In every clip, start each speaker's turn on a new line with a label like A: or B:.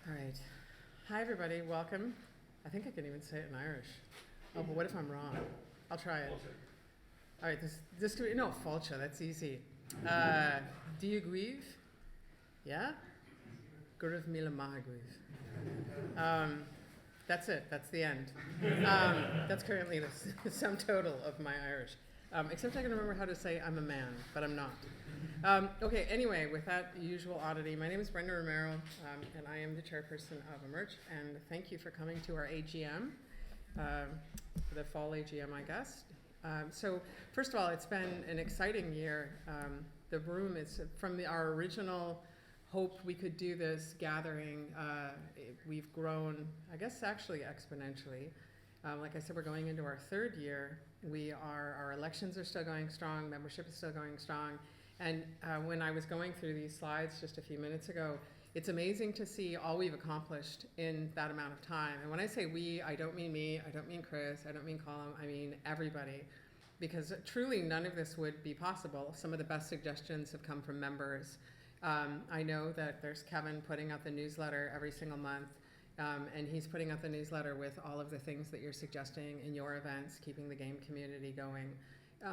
A: All right. Hi, everybody. Welcome. I think I can even say it in Irish. Oh, but what if I'm wrong? I'll try it. All right. No, Fáilte. That's easy. Diagweave. Yeah? Gurav Mila Mahagweave. That's it. That's the end. That's currently the sum total of my Irish. Except I can remember how to say I'm a man, but I'm not. Okay, anyway, with that usual oddity, my name is Brenda Romero, and I am the chairperson of Imirt, and thank you for coming to our AGM, the fall AGM, I guess. So, first of all, it's been an exciting year. The room is, from our original hope we could do this gathering, we've grown, I guess, actually exponentially. Like I said, we're going into our third year. Our elections are still going strong, membership is still going strong. And when I was going through these slides just a few minutes ago, it's amazing to see all we've accomplished in that amount of time. And when I say we, I don't mean me, I don't mean Chris, I don't mean Colin, I mean everybody. Because truly none of this would be possible. Some of the best suggestions have come from members. I know that there's Kevin putting out the newsletter every single month. And he's putting out the newsletter with all of the things that you're suggesting in your events, keeping the game community going.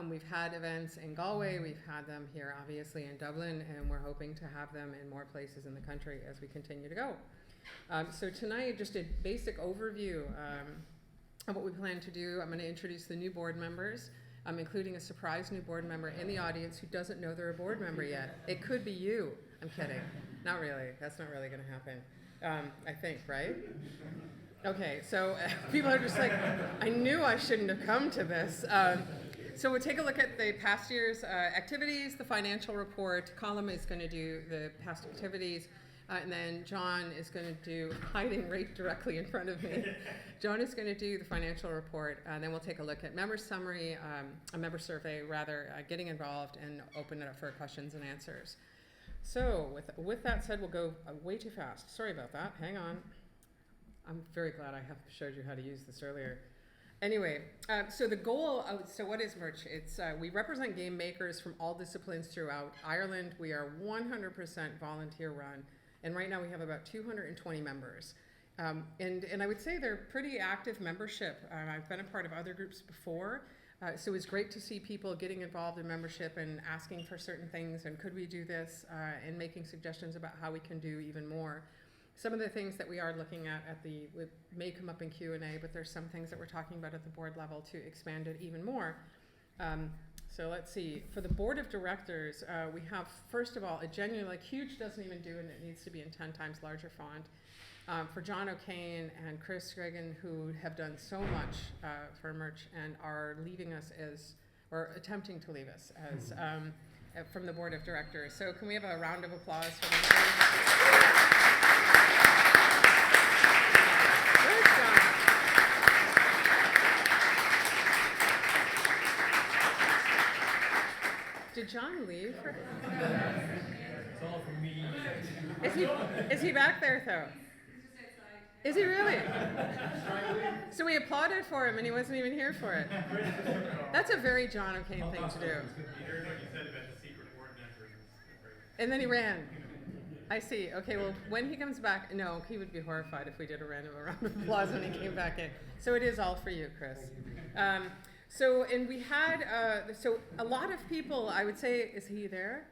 A: We've had events in Galway, we've had them here obviously in Dublin, and we're hoping to have them in more places in the country as we continue to go. So tonight, just a basic overview of what we plan to do. I'm going to introduce the new board members. I'm including a surprise new board member in the audience who doesn't know they're a board member yet. It could be you. I'm kidding. Not really. That's not really going to happen. I think, right? Okay, so people are just like, I knew I shouldn't have come to this. So we'll take a look at the past year's activities, the financial report. Colin is going to do the past activities, and then John is going to do, hiding right directly in front of me. John is going to do the financial report, and then we'll take a look at member summary, a member survey, rather, getting involved and open it up for questions and answers. So with that said, we'll go way too fast. Sorry about that. Hang on. I'm very glad I have showed you how to use this earlier. Anyway, so the goal, so what is Imirt? It's, we represent game makers from all disciplines throughout Ireland. We are 100% volunteer run, and right now we have about 220 members. And I would say they're pretty active membership. I've been a part of other groups before, so it's great to see people getting involved in membership and asking for certain things, and could we do this, and making suggestions about how we can do even more. Some of the things that we are looking at may come up in Q&A, but there's some things that we're talking about at the board level to expand it even more. So let's see. For the board of directors, we have, first of all, a genuine, like huge doesn't even do, and it needs to be in 10 times larger font. For John O'Kane and Chris Gregan, who have done so much for Imirt and are leaving us or attempting to leave us as, from the board of directors. So can we have a round of applause for them? Did John leave?
B: It's all for me.
A: Is he back there though? Is he really? So we applauded for him and he wasn't even here for it. That's a very John O'Kane thing to do.
B: You heard what you said about the secret board members.
A: And then he ran. I see. Okay, well, when he comes back, no, he would be horrified if we did a random round of applause when he came back in. So it is all for you, Chris. So, and we had, so a lot of people, I would say, is he there?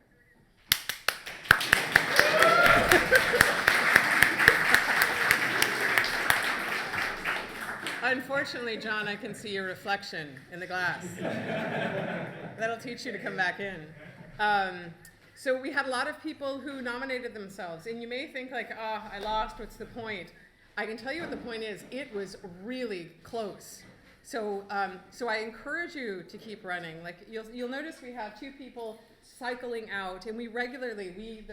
A: Unfortunately, John, I can see your reflection in the glass. That'll teach you to come back in. So we had a lot of people who nominated themselves, and you may think like, oh, I lost, what's the point? I can tell you what the point is. It was really close. So I encourage you to keep running. Like you'll notice we have 2 people cycling out, and there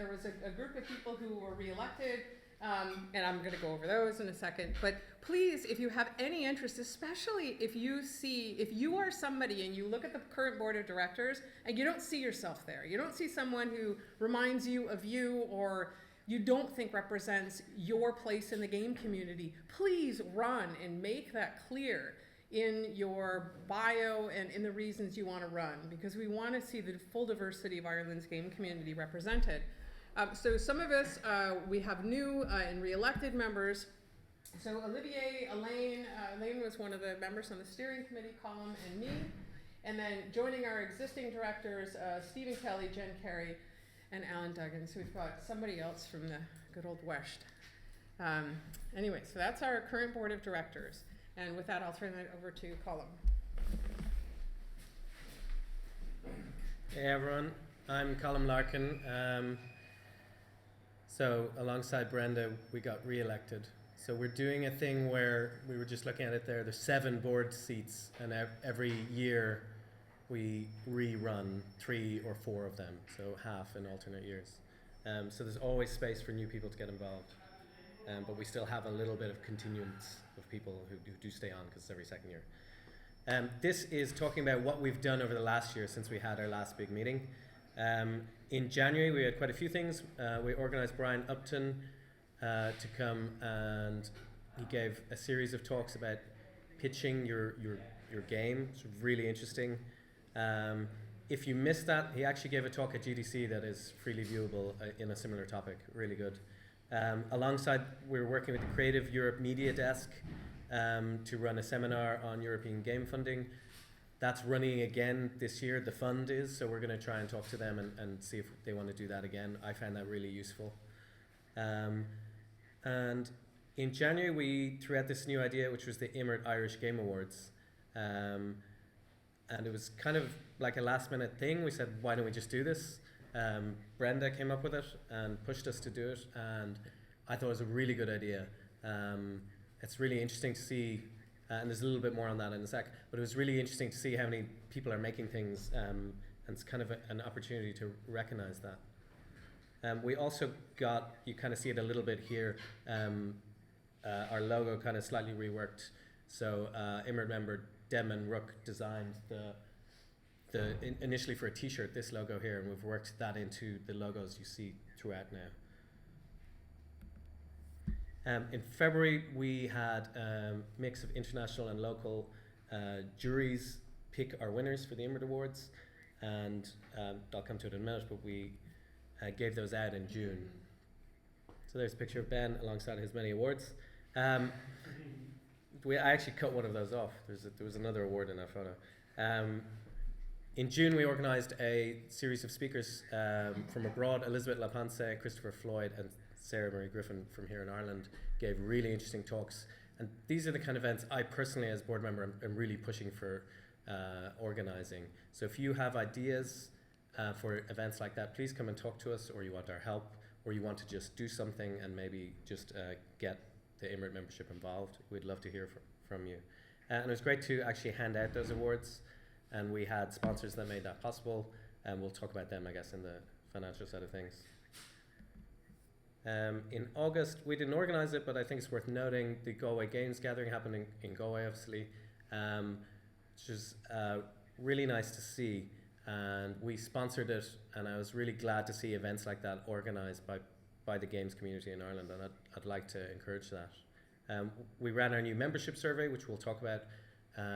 A: was a group of people who were reelected, and I'm going to go over those in a second. But please, if you have any interest, especially if you are somebody and you look at the current board of directors and you don't see yourself there, you don't see someone who reminds you of you or you don't think represents your place in the game community, please run and make that clear in your bio and in the reasons you want to run, because we want to see the full diversity of Ireland's game community represented. So some of us, we have new and re-elected members. So Olivier, Elaine was one of the members on the steering committee, Colin and me. And then joining our existing directors, Stephen Kelly, Jen Carey, and Alan Duggan. So we've got somebody else from the good old West. Anyway, so that's our current board of directors. And with that, I'll turn it over to Colin.
C: Hey everyone, I'm Colin Larkin. So alongside Brenda, we got re-elected. So we're doing a thing where we were just looking at it there. There's 7 board seats, and every year we rerun 3 or 4 of them, so half in alternate years. So there's always space for new people to get involved, but we still have a little bit of continuance of people who do stay on because it's every second year. This is talking about what we've done over the last year since we had our last big meeting. In January, we had quite a few things. We organised Brian Upton to come, and he gave a series of talks about pitching your game. It's really interesting. If you missed that, he actually gave a talk at GDC that is freely viewable in a similar topic. Really good. Alongside, we're working with the Creative Europe Media Desk to run a seminar on European game funding. That's running again this year, the fund is, so we're going to try and talk to them and see if they want to do that again. I found that really useful. And in January, we threw out this new idea, which was the Imirt Irish Game Awards. And it was kind of like a last minute thing. We said, why don't we just do this? Brenda came up with it and pushed us to do it, and I thought it was a really good idea. It's really interesting to see, and there's a little bit more on that in a sec, but it was really interesting to see how many people are making things, and it's kind of an opportunity to recognize that. We also got, you kind of see it a little bit here, our logo kind of slightly reworked. So Imirt member Demon Rook designed initially for a t-shirt, this logo here, and we've worked that into the logos you see throughout now. In February, we had a mix of international and local juries pick our winners for the Imirt Awards, and I'll come to it in a minute, but we gave those out in June. So there's a picture of Ben alongside his many awards. I actually cut one of those off. There was another award in that photo. In June, we organised a series of speakers from abroad. Elizabeth Laponce, Christopher Floyd, and Sarah Marie Griffin from here in Ireland gave really interesting talks. And these are the kind of events I personally, as board member, am really pushing for organising. So if you have ideas for events like that, please come and talk to us, or you want our help, or you want to just do something and maybe just get the Imirt membership involved. We'd love to hear from you. And it was great to actually hand out those awards, and we had sponsors that made that possible, and we'll talk about them, I guess, in the financial side of things. In August, we didn't organise it, but I think it's worth noting the Galway Games Gathering happened in Galway, obviously, which was really nice to see, and we sponsored it, and I was really glad to see events like that organised by the games community in Ireland, and I'd like to encourage that. We ran our new membership survey, which we'll talk about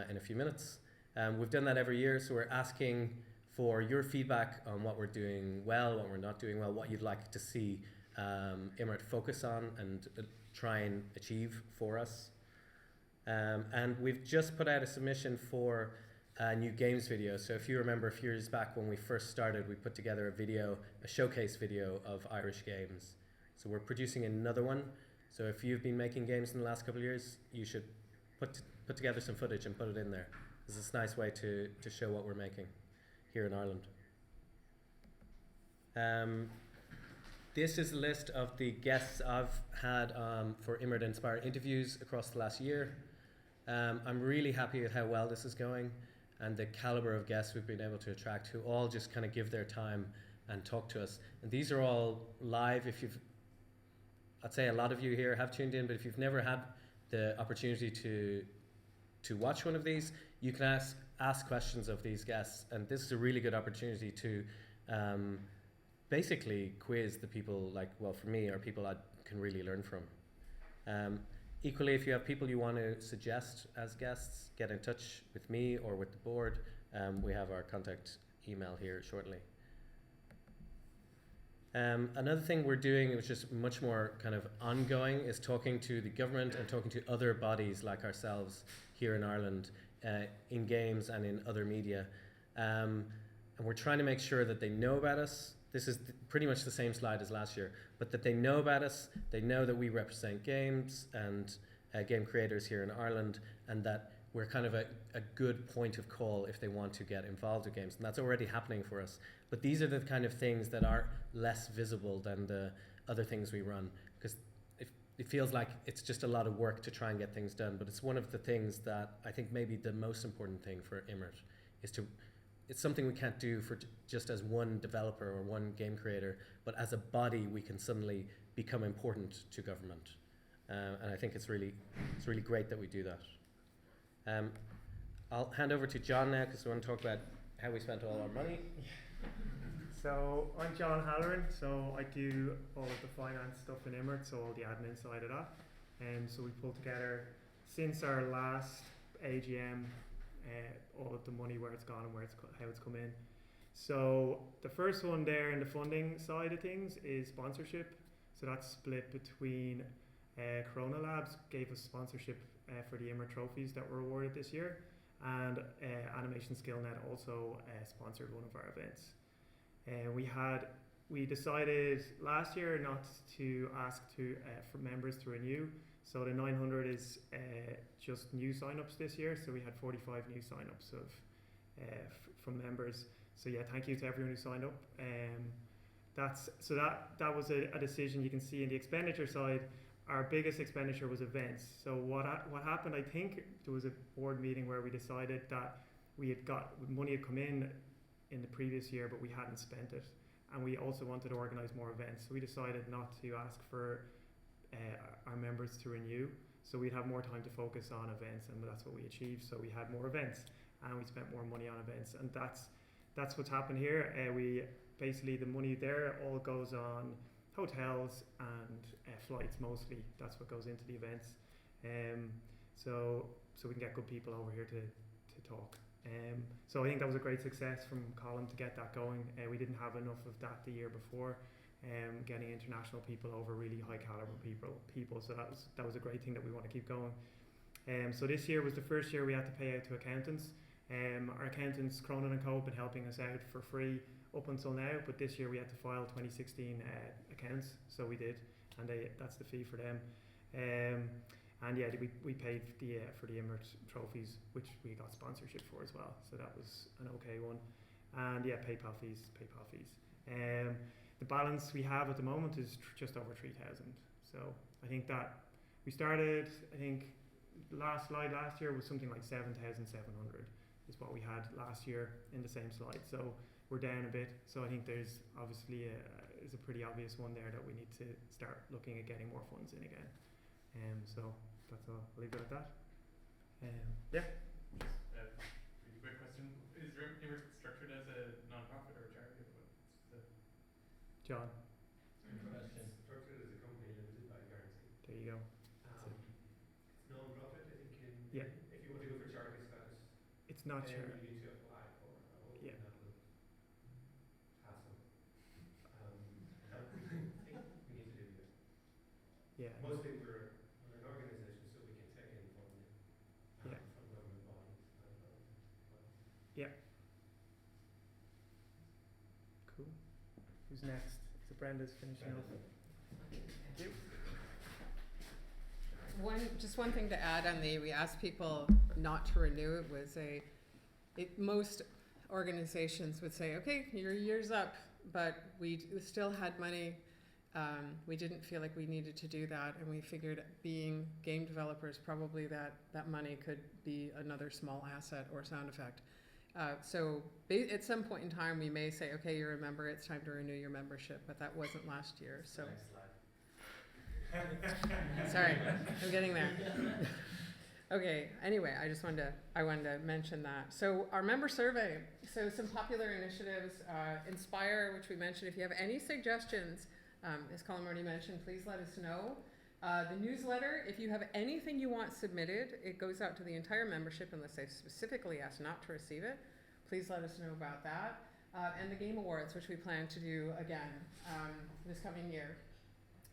C: in a few minutes. We've done that every year, so we're asking for your feedback on what we're doing well, what we're not doing well, what you'd like to see Imirt focus on and try and achieve for us. And we've just put out a submission for a new games video. So if you remember a few years back when we first started, we put together a showcase video of Irish games. So we're producing another one. So if you've been making games in the last couple of years, you should put together some footage and put it in there. This is a nice way to show what we're making here in Ireland. This is a list of the guests I've had for Imirt Inspire interviews across the last year. I'm really happy with how well this is going and the caliber of guests we've been able to attract, who all just kind of give their time and talk to us. And these are all live. I'd say a lot of you here have tuned in, but if you've never had the opportunity to watch one of these, you can ask questions of these guests, and this is a really good opportunity to basically quiz the people, for me, are people I can really learn from. Equally, if you have people you want to suggest as guests, get in touch with me or with the board. We have our contact email here shortly. Another thing we're doing, which is much more kind of ongoing, is talking to the government and talking to other bodies like ourselves here in Ireland, in games and in other media. And we're trying to make sure that they know about us. This is pretty much the same slide as last year, but that they know about us, they know that we represent games and game creators here in Ireland, and that we're kind of a good point of call if they want to get involved with games. And that's already happening for us. But these are the kind of things that are less visible than the other things we run, because it feels like it's just a lot of work to try and get things done. But it's one of the things that I think maybe the most important thing for Imirt is it's something we can't do for just as one developer or one game creator, but as a body we can suddenly become important to government. And I think it's really great that we do that. I'll hand over to John now, because we want to talk about how we spent all our money.
D: So I'm John Halloran, so I do all of the finance stuff in Imirt, so all the admin side of that. And so we pulled together, since our last AGM, all of the money, where it's gone and how it's come in. So the first one there in the funding side of things is sponsorship. So that's split between Corona Labs gave us sponsorship for the Imirt trophies that were awarded this year, and Animation Skillnet also sponsored one of our events. We decided last year not to ask for members to renew, so the 900 is just new sign-ups this year. So we had 45 new sign-ups from members. So yeah, thank you to everyone who signed up. That was a decision. You can see in the expenditure side, our biggest expenditure was events. So what happened? I think there was a board meeting where we decided that money had come in the previous year, but we hadn't spent it, and we also wanted to organise more events. So we decided not to ask for our members to renew, so we'd have more time to focus on events, and that's what we achieved. So we had more events, and we spent more money on events, and that's what's happened here. We basically, the money there all goes on hotels and flights mostly. That's what goes into the events. So we can get good people over here to talk. So I think that was a great success from Colin to get that going. We didn't have enough of that the year before, getting international people over, really high caliber people. So that was a great thing that we want to keep going. So this year was the first year we had to pay out to accountants. Our accountants, Cronin & Co, have been helping us out for free up until now, but this year we had to file 2016 accounts, so we did, and that's the fee for them. And yeah, we paid for the Imirt trophies, which we got sponsorship for as well, so that was an okay one. And yeah, PayPal fees. The balance we have at the moment is just over 3,000. So I think that we started, last slide last year was something like 7,700 is what we had last year in the same slide. So we're down a bit. So I think there's obviously is a pretty obvious one there that we need to start looking at getting more funds in again. So that's all. I'll leave it at that. Yeah.
B: Just a really quick question: is Imirt structured as a non-profit or a charity?
D: John.
C: Question.
E: It's structured as a company limited by guarantee.
D: There you go.
E: It's non-profit, I think.
D: Yeah.
E: If you want to go for charity status,
D: It's not
E: you
D: charity.
E: need to apply for a whole
D: Yeah.
E: level of hassle. I think we need to do that.
D: Yeah.
E: Mostly we're an organisation, so we can take in funding
D: Yeah.
E: from government bodies.
D: Cool. Who's next? So Brenda's finishing up. Thank you.
A: One thing to add on we asked people not to renew. Most organizations would say, okay, your year's up, but we still had money. We didn't feel like we needed to do that, and we figured being game developers, probably that money could be another small asset or sound effect. So at some point in time, we may say, okay, you're a member, it's time to renew your membership, but that wasn't last year. So.
C: Next slide.
A: Sorry, I'm getting there. Okay, anyway, I wanted to mention that. So our member survey, so some popular initiatives, Inspire, which we mentioned. If you have any suggestions, as Colin already mentioned, please let us know. The newsletter, if you have anything you want submitted, it goes out to the entire membership unless they've specifically asked not to receive it. Please let us know about that. and the Game Awards, which we plan to do again this coming year.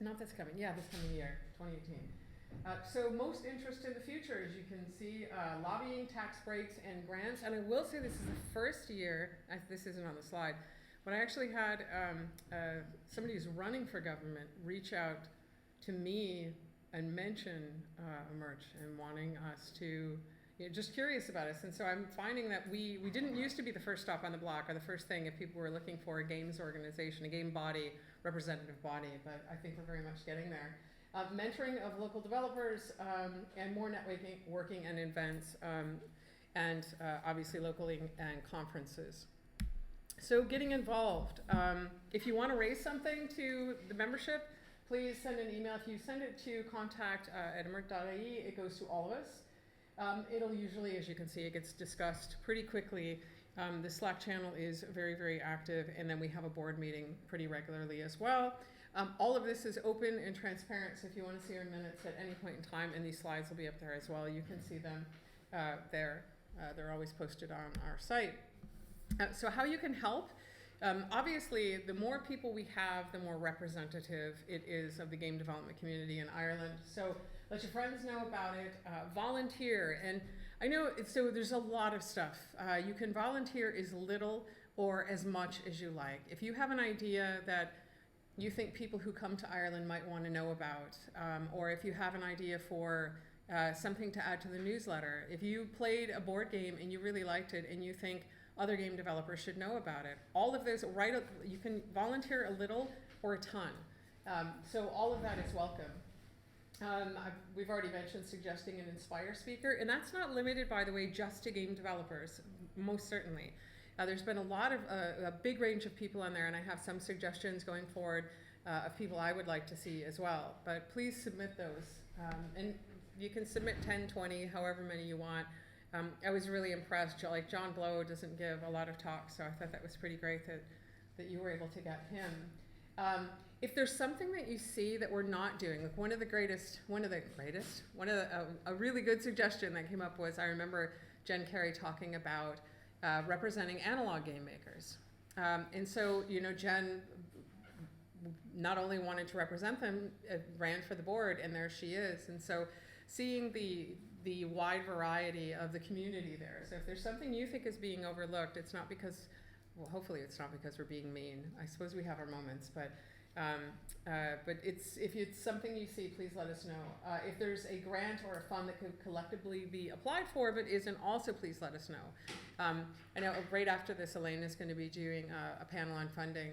A: Not this coming, yeah, this coming year, 2018. So most interest in the future, as you can see, lobbying, tax breaks, and grants. And I will say this is the first year, this isn't on the slide, but I actually had somebody who's running for government reach out to me and mention Imirt and wanting us to, just curious about us. And so I'm finding that we didn't used to be the first stop on the block or the first thing if people were looking for a games organization, a game body, representative body, but I think we're very much getting there. Mentoring of local developers and more networking working and events and obviously locally and conferences. So getting involved. If you want to raise something to the membership, please send an email. If you send it to contact@imirt.ie, it goes to all of us. It'll usually, as you can see, it gets discussed pretty quickly. The Slack channel is very, very active, and then we have a board meeting pretty regularly as well. All of this is open and transparent, so if you want to see our minutes at any point in time, and these slides will be up there as well, you can see them there. They're always posted on our site. So how you can help? Obviously, the more people we have, the more representative it is of the game development community in Ireland. So let your friends know about it. Volunteer. And I know, so there's a lot of stuff. You can volunteer as little or as much as you like. If you have an idea that you think people who come to Ireland might want to know about, or if you have an idea for something to add to the newsletter, if you played a board game and you really liked it and you think other game developers should know about it, all of those, you can volunteer a little or a ton. So all of that is welcome. We've already mentioned suggesting an Inspire speaker, and that's not limited, by the way, just to game developers, most certainly. There's been a big range of people on there, and I have some suggestions going forward of people I would like to see as well. But please submit those. And you can submit 10, 20, however many you want. I was really impressed. Like John Blow doesn't give a lot of talks, so I thought that was pretty great that you were able to get him. If there's something that you see that we're not doing, like a really good suggestion that came up was, I remember Jen Carey talking about representing analog game makers. And so, Jen not only wanted to represent them, ran for the board, and there she is. And so seeing the wide variety of the community there. So if there's something you think is being overlooked, it's not because, well, hopefully it's not because we're being mean. I suppose we have our moments, but if it's something you see, please let us know. If there's a grant or a fund that could collectively be applied for but isn't, also please let us know. I know right after this, Elaine is going to be doing a panel on funding,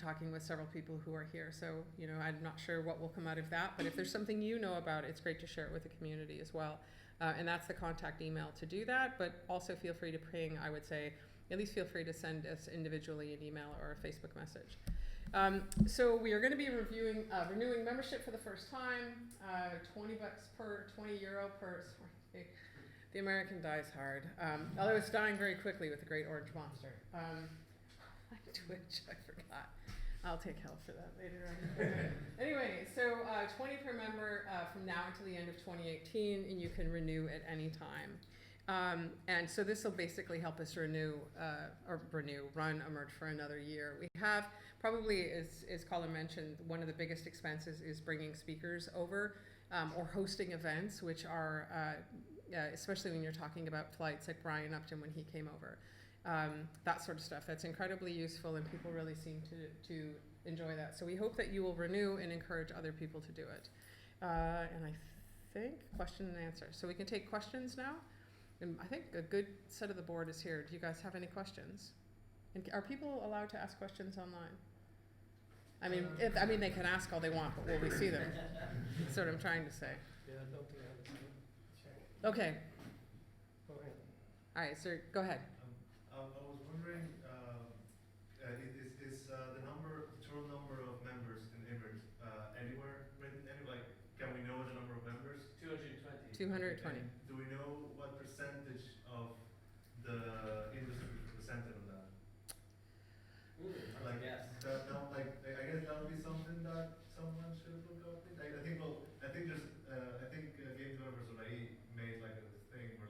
A: talking with several people who are here. So, I'm not sure what will come out of that, but if there's something you know about, it's great to share it with the community as well. And that's the contact email to do that, but also feel free to ping, I would say, at least feel free to send us individually an email or a Facebook message. So we are going to be renewing membership for the first time, $20 per, €20 per, sorry, the American dies hard, although it's dying very quickly with the Great Orange Monster. Twitch, I forgot. I'll take help for that later on. Anyway, so 20 per member from now until the end of 2018, and you can renew at any time. And so this will basically help us run Imirt for another year. We have probably, as Colin mentioned, one of the biggest expenses is bringing speakers over or hosting events, which are, especially when you're talking about flights like Brian Upton when he came over. That sort of stuff. That's incredibly useful, and people really seem to enjoy that. So we hope that you will renew and encourage other people to do it. And I think question and answer. So we can take questions now. And I think a good set of the board is here. Do you guys have any questions? And are people allowed to ask questions online? I mean, they can ask all they want, but will we see them? That's what I'm trying to say.
E: Yeah, I don't think I have a second. Check.
A: Okay.
E: Go ahead.
A: All right, sir, go ahead.
F: I was wondering, is the total number of members in Imirt anywhere written? Can we know the number of members?
B: 220.
A: 220.
F: And do we know what percentage of the industry is represented on that?
B: Yes.
F: I guess that would be something that someone should look up. I think Game Developers already made like a thing where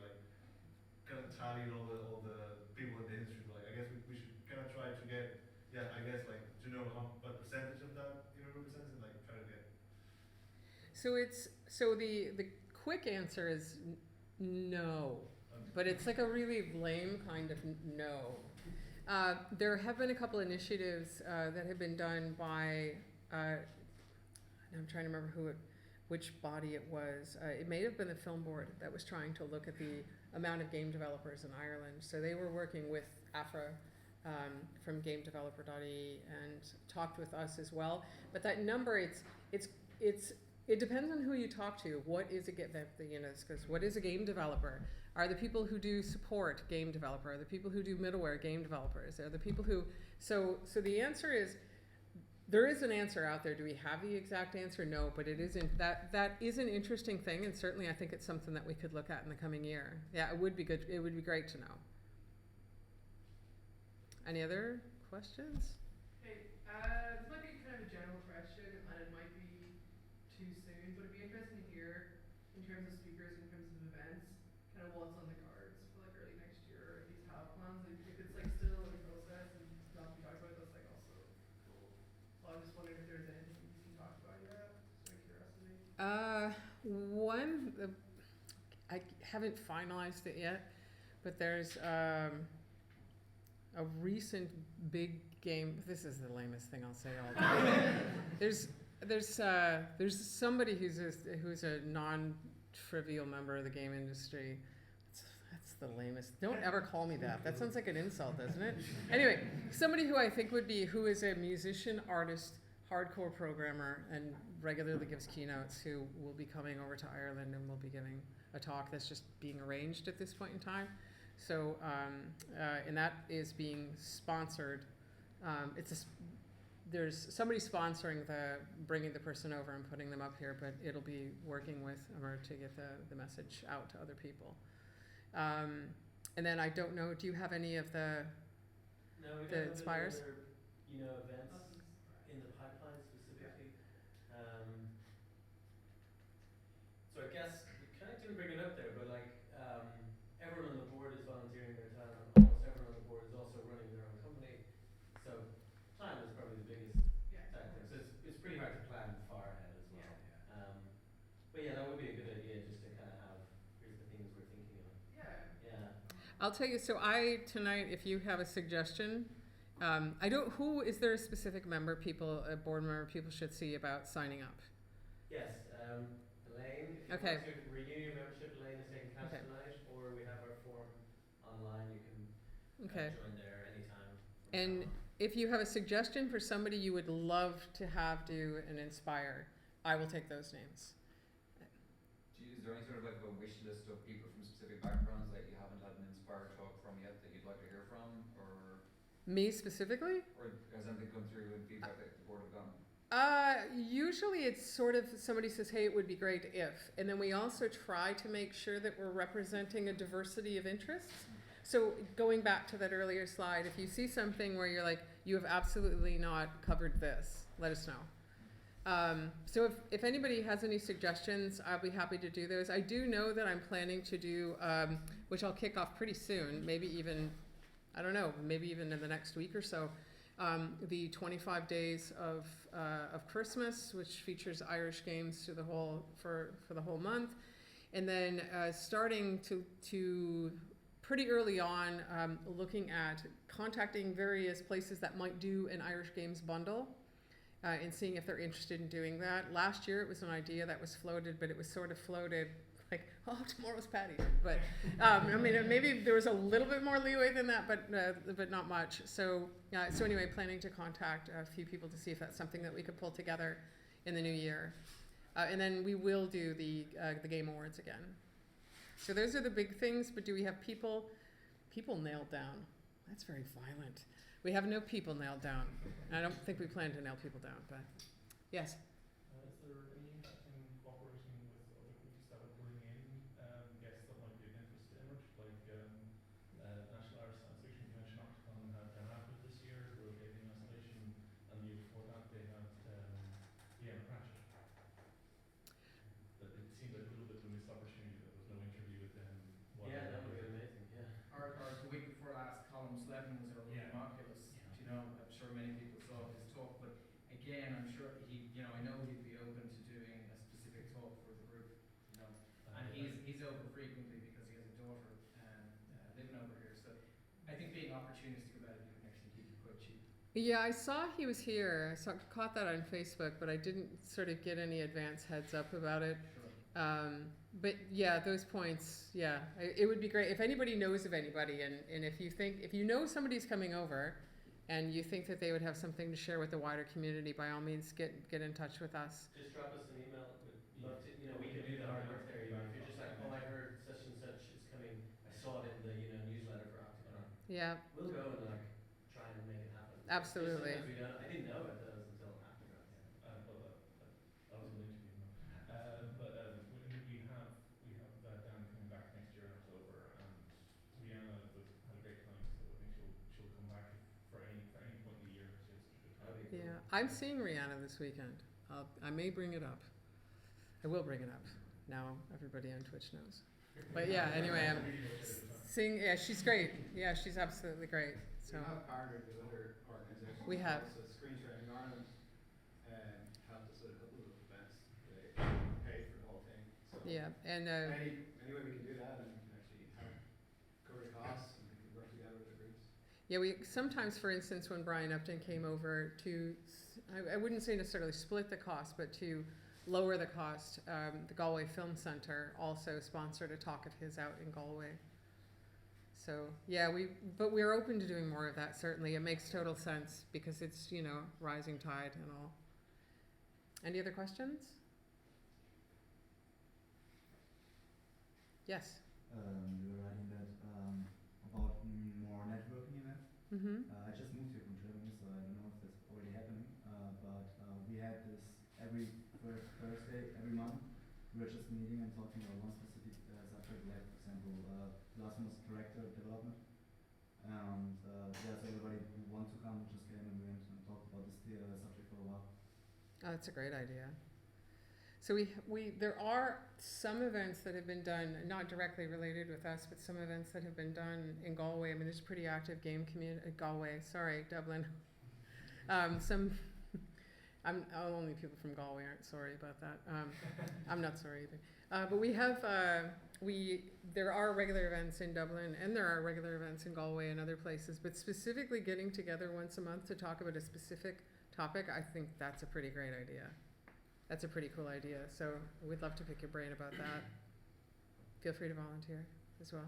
F: kind of tallied all the people in the industry. But I guess we should
A: So the quick answer is no, but it's like a really lame kind of no. There have been a couple initiatives that have been done by, I'm trying to remember which body it was. It may have been the Film Board that was trying to look at the amount of game developers in Ireland. So they were working with AFRA from GameDeveloper.ie and talked with us as well. But that number, it depends on who you talk to. What is a what is a game developer? Are the people who do support game developer? Are the people who do middleware game developers? Are the people who so the answer is there is an answer out there. Do we have the exact answer? No, but it isn't. That is an interesting thing, and certainly I think it's something that we could look at in the coming year. Yeah, it would be good. It would be great to know. Any other questions?
G: Hey, this might be kind of a general question, and it might be too soon, but it'd be interesting to hear in terms of speakers, in terms of events, kind of what's on the cards for like early next year, or if these have plans. Like, if it's like still in process and not been talked about, that's like also cool. So I'm just wondering if there's anything you can talk about yet, just out of curiosity.
A: I haven't finalized it yet, but there's a recent big game. This is the lamest thing I'll say all day. There's somebody who's a non-trivial member of the game industry. That's the lamest. Don't ever call me that. That sounds like an insult, doesn't it? Anyway, somebody who I think who is a musician, artist, hardcore programmer, and regularly gives keynotes, who will be coming over to Ireland and will be giving a talk that's just being arranged at this point in time. So, and that is being sponsored. There's somebody sponsoring bringing the person over and putting them up here, but it'll be working with Imirt to get the message out to other people. And then I don't know, do you have any of the Inspires?
C: Other, events in the pipeline specifically? So I guess we kind of didn't bring it up there, but everyone on the board is volunteering their time. Almost everyone on the board is also running their own company. So time is probably the biggest factor. So it's pretty hard to plan far ahead as well. But yeah, that would be a good idea, just to kind of have, here's the things we're thinking of. Yeah.
A: I'll tell you, so tonight, if you have a suggestion, is there a specific a board member people should see about signing up?
C: Yes, Elaine, if you
A: Okay.
C: want to renew your membership, Elaine is taking cash tonight, or we have our form online, you can join there anytime.
A: And if you have a suggestion for somebody you would love to have do an Inspire, I will take those names.
H: Is there any sort of like a wish list of people from specific backgrounds that you haven't had an Inspire talk from yet that you'd like to hear from, or
A: Me specifically?
H: or has anything come through in feedback that the board have gotten?
A: Usually it's sort of somebody says, hey, it would be great if. And then we also try to make sure that we're representing a diversity of interests. So going back to that earlier slide, if you see something where you're like, you have absolutely not covered this, let us know. So if anybody has any suggestions, I'll be happy to do those. I do know that I'm planning to do, which I'll kick off pretty soon, maybe even in the next week or so, the 25 days of Christmas, which features Irish games for the whole month, and then starting to pretty early on looking at contacting various places that might do an Irish games bundle and seeing if they're interested in doing that. Last year it was an idea that was floated, but it was sort of floated like, oh, tomorrow's Patty's. But maybe there was a little bit more leeway than that, but not much. So anyway, planning to contact a few people to see if that's something that we could pull together in the new year, and then we will do the Game Awards again. So those are the big things. But do we have people nailed down? That's very violent. We have no people nailed down. I don't think we plan to nail people down, but yes.
E: Is there any interest in cooperating with other groups that would bring in guests that might be of interest to Imirt, like National Irish Science Fiction Convention Octagon had their half this year, the rotating installation, and the year before that they had Imirt Pratchett. But it seemed like a little bit of a missed opportunity that there was no interview with them.
C: Yeah, that would be amazing, yeah.
I: Or the week before last, Colin Slevin was our Oculus. I'm sure many people saw his talk, but again, I'm sure I know
A: Yeah, I saw he was here. Caught that on Facebook, but I didn't sort of get any advance heads up about it. But yeah, those points, yeah, it would be great if anybody knows of anybody, and if you know somebody's coming over, and you think that they would have something to share with the wider community, by all means, get in touch with us.
C: Just drop us an email. We'd love to, we can do the hard work there. If you're just like, oh, I heard such and such is coming, I saw it in the newsletter for Octagon.
A: Yeah,
C: We'll go and try and make it happen.
A: absolutely.
C: Sometimes we don't. I didn't know about those until Octagon.
E: I was willing to be involved. We have Dan coming back next year in October, and Rihanna had a great time, so I think she'll come back for any point in the year because she had such a good time.
A: Yeah, I'm seeing Rihanna this weekend. I may bring it up. I will bring it up. Now everybody on Twitch knows. But yeah, anyway, I'm seeing. Yeah, she's great. Yeah, she's absolutely great. So
J: we have partnered with other organisations.
A: We have.
J: So Screen Training Ireland helped us with a couple of events. They paid for the whole thing. So
A: yeah, and
J: any way we can do that, and we can actually help cover the costs, and we can work together with the groups.
A: yeah, we sometimes, for instance, when Brian Upton came over to, I wouldn't say necessarily split the cost, but to lower the cost, the Galway Film Centre also sponsored a talk of his out in Galway. So yeah, we're open to doing more of that. Certainly, it makes total sense because it's rising tide and all. Any other questions? Yes.
K: You were writing that about more networking events.
A: Mm-hmm.
K: I just moved here from Germany, so I don't know if that's already happening. But we had this every first Thursday every month. We were just meeting and talking about one specific subject, like for example, last one was character development. And so everybody who wanted to come just came and we went and talked about this subject for a while.
A: Oh, that's a great idea. So there are some events that have been done, not directly related with us, but some events that have been done in Galway. I mean, there's a pretty active game community. Dublin. Only people from Galway aren't sorry about that. I'm not sorry either. But we have there are regular events in Dublin, and there are regular events in Galway and other places. But specifically, getting together once a month to talk about a specific topic, I think that's a pretty great idea. That's a pretty cool idea. So we'd love to pick your brain about that. Feel free to volunteer as well.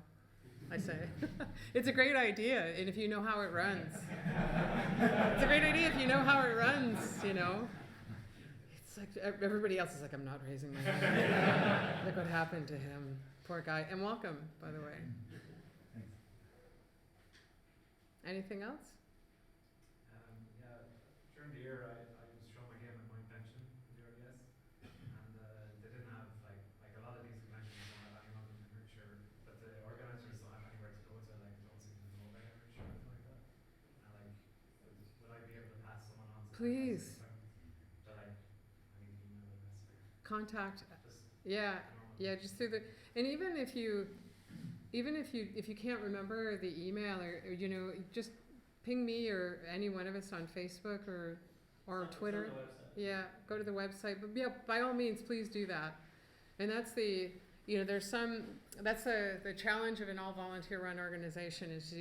A: I say. It's a great idea, and if you know how it runs. It's a great idea if you know how it runs, It's like everybody else is like, I'm not raising my hand. Look what happened to him. Poor guy. And welcome, by the way.
K: Thanks.
A: Anything else?
L: During the year I was showing my game at my pension in the RDS, and they didn't have like a lot of these conventions don't have anyone in Richard, but the organisers don't have anywhere to go to, like don't seem to know about Richard or anything like that. And would I be able to pass someone on to
A: Please.
L: that I need an email address or
A: Contact.
L: just
A: Yeah, just through the, and even if you can't remember the email or just ping me or any one of us on Facebook or Twitter. Yeah, go to the website. But yeah, by all means, please do that. And that's that's the challenge of an all volunteer run organization is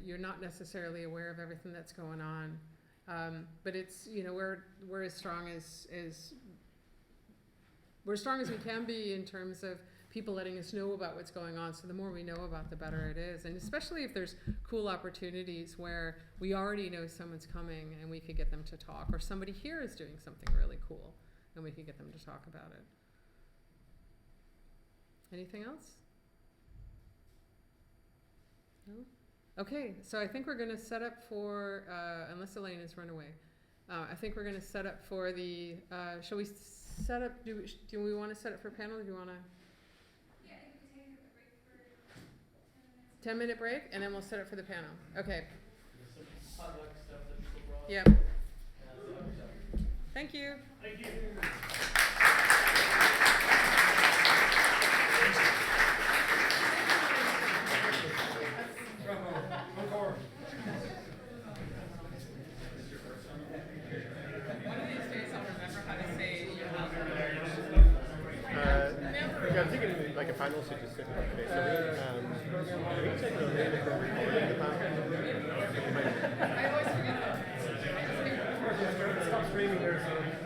A: you're not necessarily aware of everything that's going on. But it's we're as strong as we can be in terms of people letting us know about what's going on. So the more we know about, the better it is. And especially if there's cool opportunities where we already know someone's coming and we could get them to talk, or somebody here is doing something really cool and we could get them to talk about it. Anything else? No? Okay, so I think we're going to set up for, unless Elaine has run away, I think we're going to set up for the, shall we set up, do we want to set up for panel, or do you want to?
M: Yeah, I think we take a break for
A: 10
M: 10 minutes.
A: minute break, and then we'll set up for the panel. Okay.
C: Yeah.
A: Yep. Thank you.
E: Thank you.
A: One of these days I'll remember how to say
N: Yeah, I'm thinking like a panel should just sit like this. I always forget that.
D: streaming there, so.